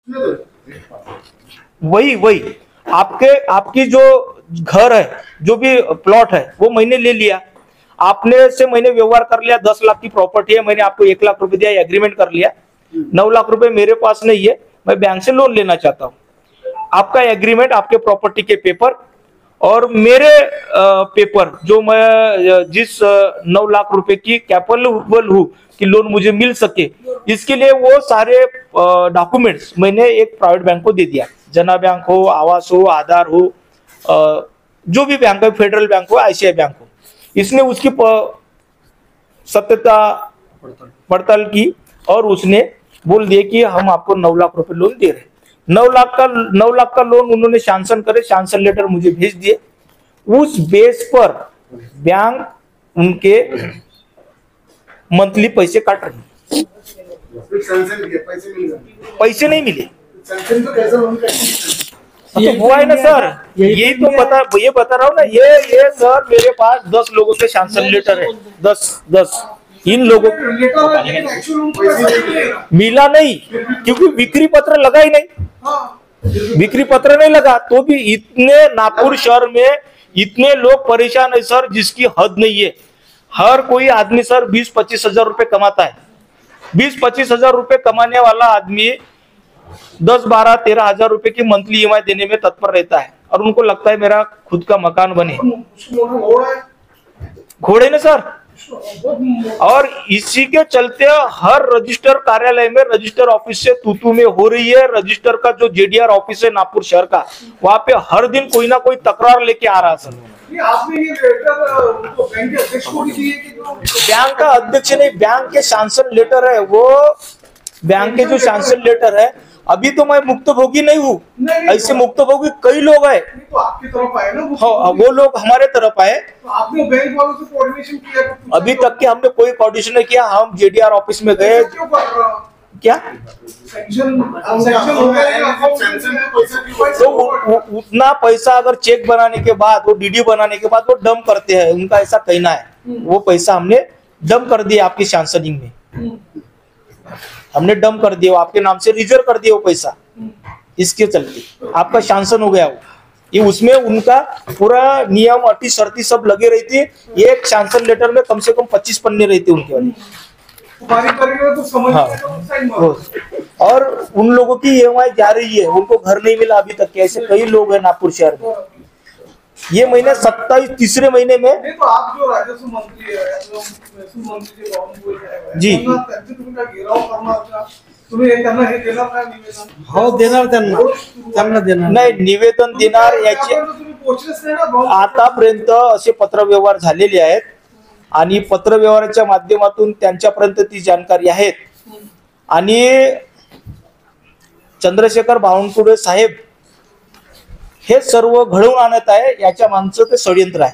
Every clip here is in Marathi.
वही वही आपके आपकी जो घर है, जो भी प्लॉट है, वो मैंने ले लिया, आपने से मैंने व्यवहार कर लिया, 10 लाख की प्रॉपर्टी है, मैंने आपको 1 लाख रुपए दिया, एग्रीमेंट कर लिया, 9 लाख रुपए मेरे पास नहीं है, मैं बैंक से लोन लेना चाहता हूँ। आपका एग्रीमेंट, आपके प्रॉपर्टी के पेपर और मेरे पेपर, जो मैं जिस 9 लाख रुपए की कैपेबल हूँ कि लोन मुझे मिल सके, इसके लिए वो सारे डॉक्यूमेंट्स मैंने एक प्राइवेट बैंक को दे दिया। जना बैंक हो, आवास हो, आधार हो, जो भी बैंक है, फेडरल बैंक हो, आईसीआई बैंक हो, इसने उसकी सत्यता पड़ताल की और उसने बोल दिया कि हम आपको 9 लाख रुपए लोन दे रहे हैं। 9 लाख का लोन उन्होंने सैंक्शन करे, सैंक्शन लेटर मुझे भेज दिए। उस बेस पर बैंक उनके मंथली पैसे काट रही, पैसे नहीं मिले। तो वो है ना सर, यही तो ये बता रहा हूँ ना, ये सर मेरे पास 10 लोगों के सैंक्शन लेटर है, 10 इन लोगों मिला नहीं, क्योंकि बिक्री पत्र लगा ही नहीं, बिक्री पत्र नहीं लगा। तो भी इतने नागपुर शहर में इतने लोग परेशान है सर, जिसकी हद नहीं है। हर कोई आदमी सर 20-25 हजार रुपए कमाता है, 20-25 हजार रुपए कमाने वाला आदमी 10-12-13 हजार रुपए की मंथली ईएमआई देने में तत्पर रहता है, और उनको लगता है मेरा खुद का मकान बने। घोड़े ने सर, और इसी के चलते हर रजिस्टर कार्यालय में, रजिस्टर ऑफिस से तू में हो रही है। रजिस्टर का जो जेडीआर ऑफिस है नागपुर शहर का, वहां पे हर दिन कोई ना कोई तकरार लेके आ रहा है सर। आपने ये लेटर बैंक के अध्यक्ष को दिए कि बैंक का अध्यक्ष नहीं, बैंक के सैंक्शन लेटर है वो, बैंक के जो सैंक्शन लेटर है। अभी तो मैं मुक्तभोगी नहीं हूँ, ऐसे मुक्तभोगी कई लोग हैं। तो आपकी तरफ आए ना वो लोग हमारे तरफ आए, तो आपने बैंक वालों से कोऑर्डिनेशन किया? अभी तक के हमने कोई कोऑर्डिनेशन नहीं किया। हम जेडीआर ऑफिस में गए, क्यों कर रहा हूं? क्या सैंक्शन हो गया, तो उतना पैसा अगर चेक बनाने के बाद, वो डीडी बनाने के बाद वो डंप करते हैं, उनका ऐसा कहना है। वो पैसा हमने डंप कर दिया आपकी सैंक्शनिंग में, हमने डंप कर दिया, आपके नाम से रिजर्व कर दिया वो पैसा, इसके चलते आपका सैंक्शन हो गया वो। ये उसमें उनका पूरा नियम, अटी शर्ती सब लगे रहती है। एक सैंक्शन लेटर में कम से कम 25 पन्ने रहते उनके वाले। तो समझ और उन लोगों की ईएमआई जा रही है, उनको घर नहीं मिला अभी तक। ऐसे कई लोग हैं नागपुर शहर में। ये महीने 27 तीसरे महीने में तो आप जो राजस्व मंत्री है, जी तुम्हें करना हे देणार का निवेदन? हो देणार त्यांना देणार नाही, निवेदन देणार याचे तुम्ही पोहोचलेच नाही ना आतापर्यंत असे पत्रव्यवहार झालेले आहेत, आणि पत्रव्यवहाराच्या माध्यमातून त्यांच्यापर्यंत ती जानकारी आहेत। आणि चंद्रशेखर बावनकुळे साहेब हे सर्व घडवून आणत आहे, याच्या मागचं ते षडयंत्र आहे।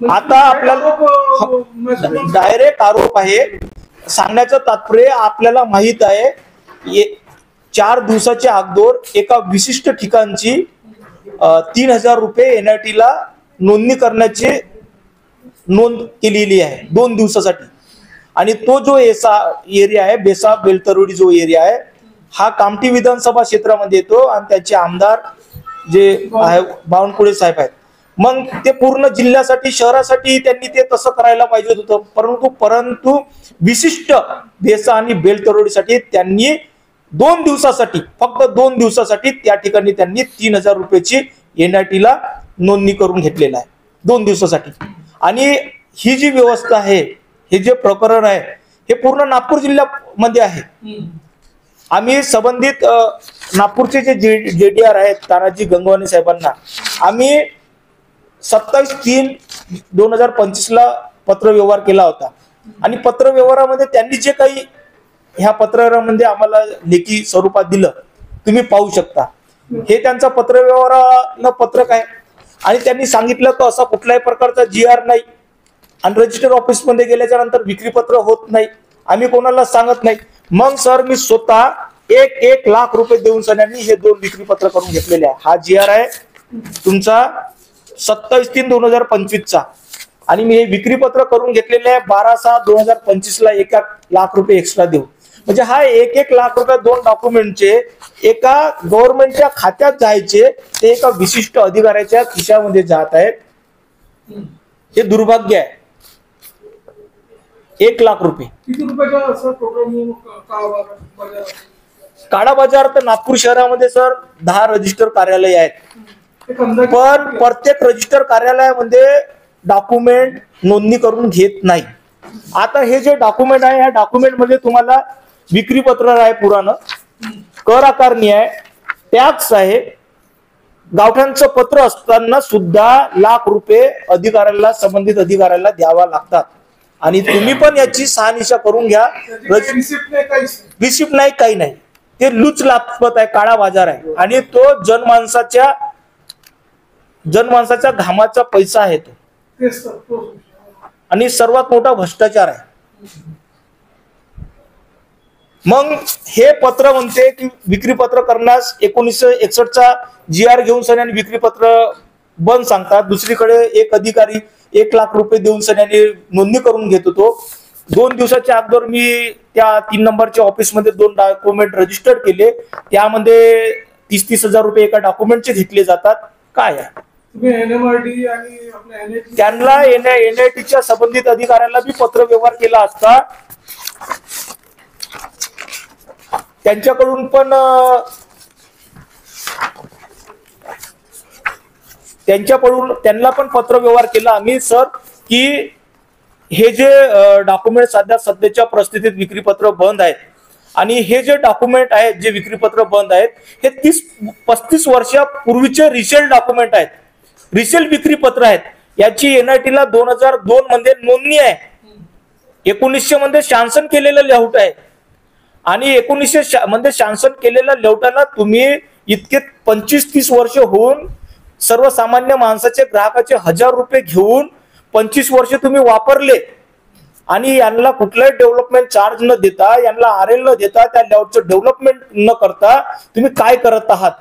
आता आपल्याला डायरेक्ट आरोप आहे, सांगण्याचं तात्पर्य आपल्याला माहित आहे 4 दिवसाच्या अगोदर एका विशिष्ट ठिकाणची 3000 रुपये एनआयटी ला नोंदणी करण्याची नोंद केलेली आहे 2 दिवसासाठी। आणि तो जो एरिया आहे, बेसा बेलतरोडी जो एरिया आहे, हा कामठी विधानसभा क्षेत्रामध्ये येतो, आणि त्याचे आमदार जे आहे बावनकुळे साहेब आहेत। मग ते पूर्ण जिल्ह्यासाठी, शहरासाठी त्यांनी ते तसं करायला पाहिजे होतं, परंतु विशिष्ट बेसा आणि बेलतरोडीसाठी त्यांनी 2 दिवसासाठी, फक्त 2 दिवसासाठी त्या ठिकाणी त्यांनी 3000 रुपयाची एनआयटी ला नोंदणी करून घेतलेला आहे 2 दिवसासाठी। आणि ही जी व्यवस्था आहे, हे जे प्रकरण आहे, हे पूर्ण नागपूर जिल्ह्यामध्ये आहे। आम्ही संबंधित नागपूरचे जे जेडीआर आहेत तानाजी गंगवानी साहेबांना आम्ही 27/3/2025 ला पत्र व्यवहार केला होता, आणि पत्र व्यवहारामध्ये त्यांनी जे काही ह्या पत्रामध्ये आम्हाला लेखी स्वरूपात दिलं, तुम्ही पाहू शकता। हे त्यांचा पत्र व्यवहाराला पत्रक आहे, आणि त्यांनी सांगितलं की असा कुठल्याही प्रकारचा जीआर नाही, आणि रजिस्टर ऑफिस मध्ये गेल्याच्या नंतर विक्रीपत्र होत नाही, आम्ही कोणाला सांगत नाही। मग सर मी स्वतः 1 लाख रुपये देऊन सन्यांनी हे 2 विक्रीपत्र करून घेतलेले आहे। हा जीआर आहे तुमचा 27/3/2025 चा, आणि मी हे विक्रीपत्र करून घेतलेले आहे 12/6/2025 ला 1 लाख रुपये एक्स्ट्रा देऊ। म्हणजे हा 1-1 लाख रुपये 2 डॉक्युमेंटचे एका गव्हर्नमेंटच्या खात्यात जायचे, ते एका विशिष्ट अधिकाऱ्याच्या खिशामध्ये जात आहेत. हे दुर्भाग्य आहे. 1 लाख रुपये किती रुपयाचा असं टोटल काळा बाजार. तर नागपूर शहरामध्ये सर 10 रजिस्टर कार्यालय आहेत, पण प्रत्येक रजिस्टर कार्यालयामध्ये डॉक्युमेंट नोंदणी करून घेत नाही. आता हे जे डॉक्युमेंट आहे, ह्या डॉक्युमेंट मध्ये तुम्हाला विक्री पत्र आहे, पुराणं कर आकारणी आहे, टॅक्स आहे, गावठाणचं पत्र असताना सुद्धा लाख रुपये अधिकाऱ्याला, संबंधित अधिकाऱ्याला द्यावा लागतात. आणि तुम्ही पण याची शहानिशा करून घ्या. रिसिप्ट नाही, काही नाही. ते लूच लापत आहे, काळा बाजार आहे. आणि तो जनमानसाच्या घामाचा पैसा आहे तो, आणि सर्वात मोठा भ्रष्टाचार आहे. मग हे पत्र म्हणते की विक्री पत्र करण्यास 1961चा GR घेऊन सन्याने विक्री पत्र बंद सांगतात. दुसरीकडे एक अधिकारी 1 लाख रुपये देऊन सन्याने नोंदणी करून घेत होतो. 2 दिवसाच्या अगोदर मी त्या 3 नंबरच्या ऑफिसमध्ये 2 डॉक्युमेंट रजिस्टर्ड केले. त्यामध्ये 30-30 हजार रुपये एका डॉक्युमेंटचे घेतले जातात. काय आहे त्यांना NITच्या संबंधित अधिकाऱ्यांना बी पत्र व्यवहार केला असता, त्यांच्याकडून पण त्यांना पण पत्र व्यवहार केला आम्ही सर, की हे जे डॉक्युमेंट सध्याच्या परिस्थितीत विक्रीपत्र बंद आहेत, आणि हे जे डॉक्युमेंट आहेत, जे विक्रीपत्र बंद आहेत, हे 30-35 वर्षापूर्वीचे रिसेल डॉक्युमेंट आहेत, रिसेल विक्रीपत्र आहेत. याची NITला 2002 मध्ये नोंदणी आहे. 1900 मध्ये शासन केलेलं लेआउट आहे. आणि 1900 मध्ये शासन केलेल्या लेआउटाला तुम्ही इतके 25-30 वर्ष होऊन सर्वसामान्य माणसाचे, ग्राहकाचे 1000 रुपये घेऊन 25 वर्ष तुम्ही वापरले, आणि यांना कुठलाही डेव्हलपमेंट चार्ज न देता, यांना RL न देता, त्या लेआउटचं डेव्हलपमेंट न करता तुम्ही काय करत आहात,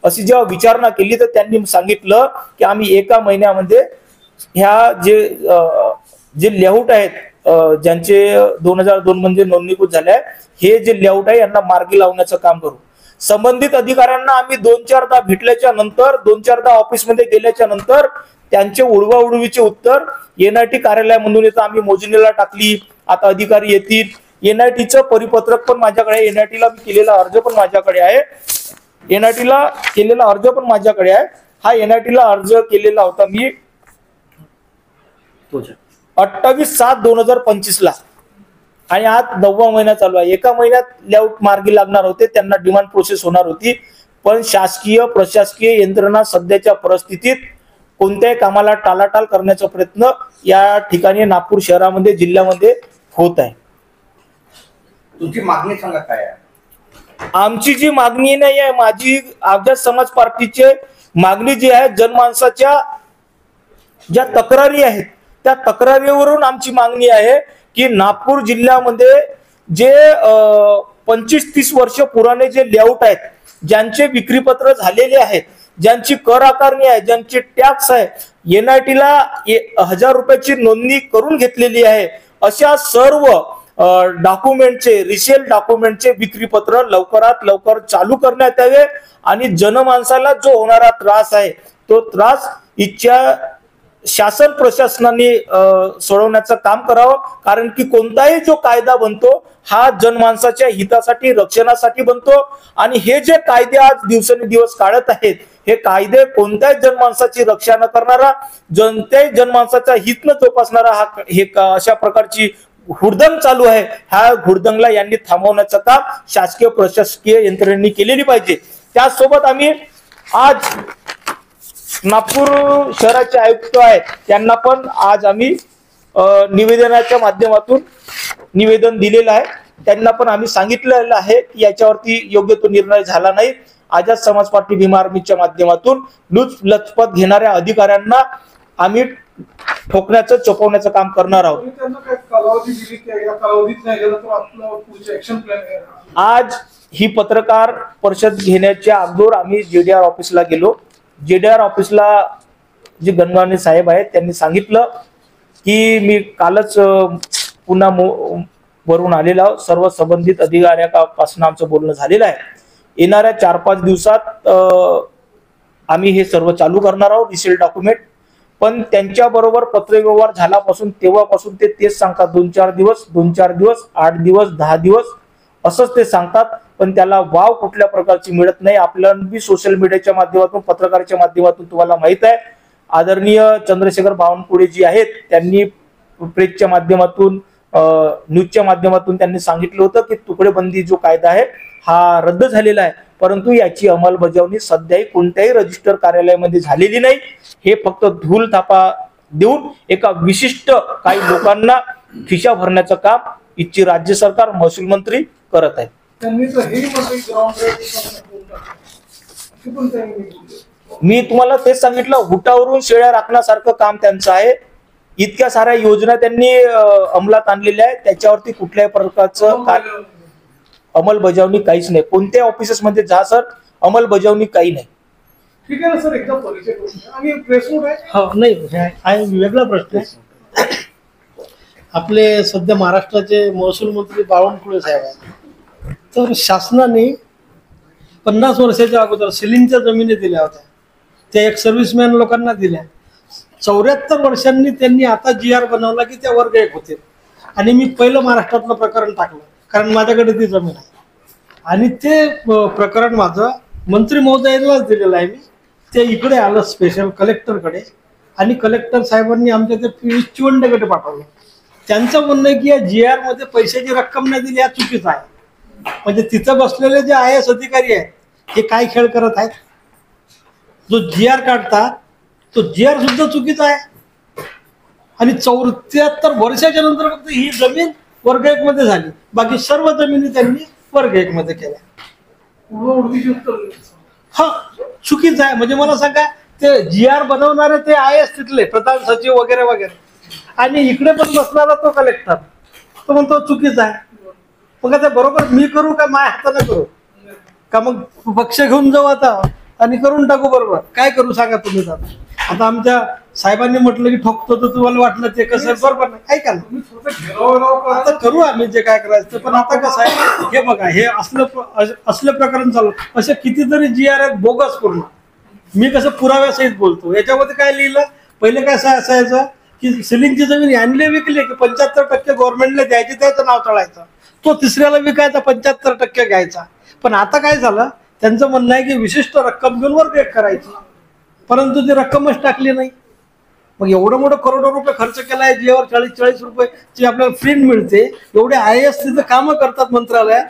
अशी जेव्हा विचारणा केली तर त्यांनी सांगितलं की आम्ही 1 महिन्यामध्ये ह्या जे लेआउट आहेत, ज्यांचे 2002 मध्ये नोंदणीकृत झाले आहे, हे जे लेआउट आहे यांना मार्गी लावण्याचं काम करू. संबंधित अधिकाऱ्यांना आम्ही 2-4दा भेटल्याच्या नंतर, 2-4दा ऑफिसमध्ये गेल्याच्या नंतर त्यांचे उडवाउडवीचे उत्तर NIT कार्यालयामधून येतं, आम्ही मोजणीला टाकली, आता अधिकारी येतील. NITचं परिपत्रक पण माझ्याकडे आहे, NITला केलेला अर्ज पण माझ्याकडे आहे, NITला केलेला अर्ज पण माझ्याकडे आहे. हा NITला अर्ज केलेला होता मी 28/7/2025 ला, आणि आज 9वा महिना चालू आहे. 1 महिन्यात लेआउट मार्गी लागणार होते, त्यांना डिमांड प्रोसेस होणार होती, पण शासकीय प्रशासकीय यंत्रणा सध्याच्या परिस्थितीत कोणत्याही कामाला टाळाटाळ करण्याचा प्रयत्न या ठिकाणी नागपूर शहरामध्ये, जिल्ह्यामध्ये होत आहे. तुमची मागणी सांगा काय आहे? आमची जी मागणी नाही आहे, माझी अवजात समाज पार्टीची मागणी जी आहे, जनमानसाच्या ज्या तक्रारी आहेत त्या तक्रारीवरून आमची मागणी आहे की नागपूर जिल्ह्यामध्ये जे 25-30 वर्ष पुराणे जे लेआउट आहेत, ज्यांचे विक्रीपत्र झालेले आहेत, ज्यांची कर आकारणी आहे, ज्यांची टॅक्स आहे, NITला 1000 रुपयाची नोंदणी करून घेतलेली आहे, अशा सर्व डॉक्युमेंटचे, रिसेल डॉक्युमेंटचे विक्रीपत्र लवकरात लवकर चालू करण्यात यावे. आणि जनमानसाला जो होणारा त्रास आहे, तो त्रास इच्छा शासन प्रशासनाने सोडवण्याचं काम करावं. कारण की कोणताही जो कायदा बनतो हा जनमानसाच्या हितासाठी, रक्षणासाठी बनतो. आणि हे जे कायदे आज दिवसेंदिवस काढत आहेत, हे कायदे कोणत्याही जनमानसाची रक्षा न करणारा, कोणत्याही जनमानसाचा हित न जोपासणारा अशा प्रकारची हुडदंग चालू आहे. ह्या हुडदंगला यांनी थांबवण्याचं काम शासकीय प्रशासकीय यंत्रणेने केलेली पाहिजे. त्याचसोबत आम्ही आज नागपूर शहराचे आयुक्त आहेत, त्यांना पण आज आम्ही निवेदनाच्या माध्यमातून निवेदन दिलेलं आहे. त्यांना पण आम्ही सांगितलेलं आहे की याच्यावरती योग्य तो निर्णय झाला नाही. आझाद समाज पार्टी भीम आर्मीच्या माध्यमातून लचपत घेणाऱ्या अधिकाऱ्यांना आम्ही ठोकण्याचं, चोपवण्याचं काम करणार आहोत. आज ही पत्रकार परिषद घेण्याच्या अगोदर आम्ही JDR ऑफिसला गेलो. JDR ऑफिसला जे गणगावणे साहेब आहेत त्यांनी सांगितलं की मी कालच पुन्हा वरून आलेलो आहोत. सर्व संबंधित अधिकाऱ्यापासून आमचं बोलणं झालेलं आहे. येणाऱ्या 4-5 दिवसात आम्ही हे सर्व चालू करणार आहोत रिसेल डॉक्युमेंट. पण त्यांच्याबरोबर पत्रव्यवहार झाल्यापासून तेव्हापासून ते तेच सांगतात, 2-4 दिवस 8 दिवस 10 दिवस असंच ते सांगतात. पण त्याला वाव कुठल्या प्रकारची मिळत नाही. आपल्याला सोशल मीडियाच्या माध्यमातून, पत्रकाराच्या माध्यमातून तुम्हाला माहित आहे, आदरणीय चंद्रशेखर बावनकुळे जी आहेत त्यांनी प्रेसच्या माध्यमातून, न्यूजच्या माध्यमातून त्यांनी सांगितलं होतं की तुकडेबंदी जो कायदा आहे हा रद्द झालेला आहे, परंतु याची अंमलबजावणी सध्याही कोणत्याही रजिस्टर कार्यालयामध्ये झालेली नाही. हे फक्त धूल थापा देऊन एका विशिष्ट काही लोकांना खिशा भरण्याचं काम इथची राज्य सरकार, महसूल मंत्री करत आहेत. त्यांनी तर हे म्हटलं ग्राउंड पण त्यांनी मी तुम्हाला तेच सांगितलं, हुटावरून शेळ्या राखण्यासारखं काम त्यांचं आहे. इतक्या साऱ्या योजना त्यांनी अंमलात आणलेल्या आहेत, त्याच्यावरती कुठल्याही प्रकारचं अंमलबजावणी काहीच नाही. कोणत्या ऑफिसेस मध्ये जा सर, अंमलबजावणी काही नाही. ठीक आहे ना सर, एकदा परिचय करून द्या. आणि प्रेस नोट आहे. हो नाही, हा एक वेगळा प्रश्न आहे. आपले सध्या महाराष्ट्राचे महसूल मंत्री बावनकुळे साहेब आहेत. तर शासनाने 50 वर्षाच्या अगोदर सिलिंगच्या जमिनी दिल्या होत्या, त्या एक सर्व्हिसमॅन लोकांना दिल्या. 74 वर्षांनी त्यांनी आता GR बनवला की त्या वर्ग 1 होते. आणि मी पहिलं महाराष्ट्रातलं प्रकरण टाकलं, कारण माझ्याकडे ती जमीन आहे. आणि ते प्रकरण माझं मंत्री महोदयांनाच दिलेलं आहे. मी ते इकडे आलं स्पेशल कलेक्टरकडे, आणि कलेक्टर साहेबांनी आमच्या ते पियुष चिवंडेकडे पाठवलं. त्यांचं म्हणणं आहे की या GR मध्ये पैशाची रक्कम नाही दिली, हा चुकीचं आहे. म्हणजे तिथं बसलेले जे IAS अधिकारी आहेत हे काय खेळ करत आहेत. जो GR काढतात तो GR सुद्धा चुकीचा आहे. आणि 74 वर्षाच्या नंतर फक्त ही जमीन वर्ग 1 मध्ये झाली, बाकी सर्व जमिनी त्यांनी वर्ग 1 मध्ये केल्या. उडीची उत्तर हा चुकीचं आहे. म्हणजे मला सांगा, ते GR बनवणारे ते IAS तिथले प्रधान सचिव वगैरे वगैरे, आणि इकडे पण बसणारा तो कलेक्टर, तो म्हणतो चुकीचा आहे. मग आता बरोबर मी करू का माझ्या हाताने करू का? मग पक्ष घेऊन जाऊ आता आणि करून टाकू. बरोबर काय करू सांगा तुम्ही. आता आमच्या साहेबांनी म्हटलं की ठोकतो, तर तुम्हाला वाटलं ते कसं बरोबर नाही. ऐका ना, तुम्ही थोडं घेराव आता करू आम्ही जे काय करायचं. पण आता कसं आहे, हे बघा, हे असलं प्रकरण चालू, असे कितीतरी GR आहेत बोगस पूर्ण. मी कसं पुराव्यासहित बोलतो. याच्यामध्ये काय लिहिलं, पहिले काय असायचं की सिलिंगची जमीन यांनी विकली की 75% गव्हर्नमेंटला द्यायची, त्याचं नाव चढायचं. तो तिसऱ्याला विकायचा, 75% घ्यायचा. पण आता काय झालं, त्यांचं म्हणणं आहे की विशिष्ट रक्कम घेऊन वर्ग 1 करायची, परंतु ती रक्कमच टाकली नाही. मग एवढं मोठं करोडो रुपये खर्च केलाय, ज्यावर 40-40 रुपये जी आपल्याला प्रिंट मिळते, एवढे IAS तिथे कामं करतात मंत्रालयात.